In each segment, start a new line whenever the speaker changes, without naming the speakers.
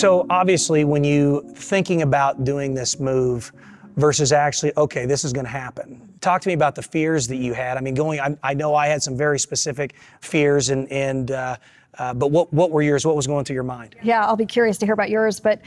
So obviously when you thinking about doing this move versus actually, okay, this is going to happen. Talk to me about the fears that you had. I mean, I know I had some very specific fears but what were yours? What was going through your mind?
Yeah, I'll be curious to hear about yours. But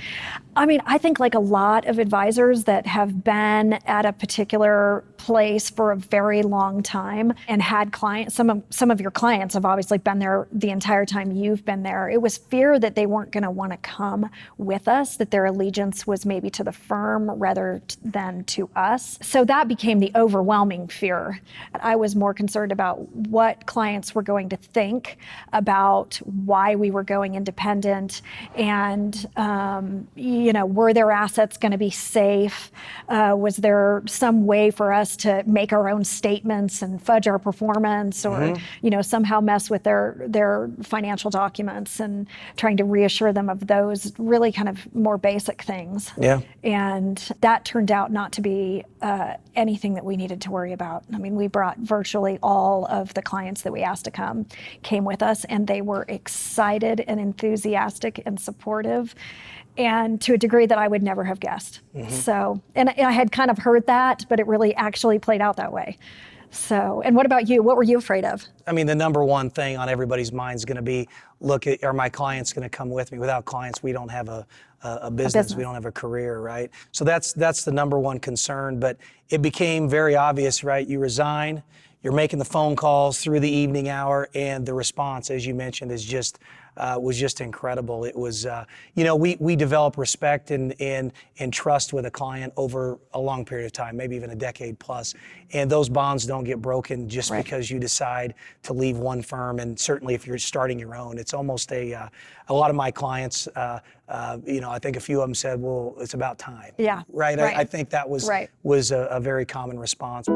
I mean, I think like a lot of advisors that have been at a particular place for a very long time and had clients, some of your clients have obviously been there the entire time you've been there. It was fear that they weren't going to want to come with us, that their allegiance was maybe to the firm rather than to us. So that became the overwhelming fear. I was more concerned about what clients were going to think about why we were going independent, and were their assets going to be safe? Was there some way for us to make our own statements and fudge our performance, or somehow mess with their financial documents, and trying to reassure them of those really kind of more basic things.
Yeah.
And that turned out not to be anything that we needed to worry about. I mean, we brought virtually all of the clients that we asked to came with us, and they were excited and enthusiastic and supportive, and to a degree that I would never have guessed. So, and I had kind of heard that, but it really actually played out that way. So, and what about you? What were you afraid of?
I mean, the number one thing on everybody's mind is going to be, are my clients going to come with me? Without clients, we don't have a business. We don't have a career, right? So that's the number one concern. But it became very obvious, right? You resign, you're making the phone calls through the evening hour, and the response, as you mentioned, is was just incredible. It was, we develop respect and trust with a client over a long period of time, maybe even a decade plus, and those bonds don't get broken just because you decide to leave one firm. And certainly if you're starting your own, it's almost a lot of my clients, I think a few of them said, well, it's about time.
Yeah.
Right. I think that was a very common response.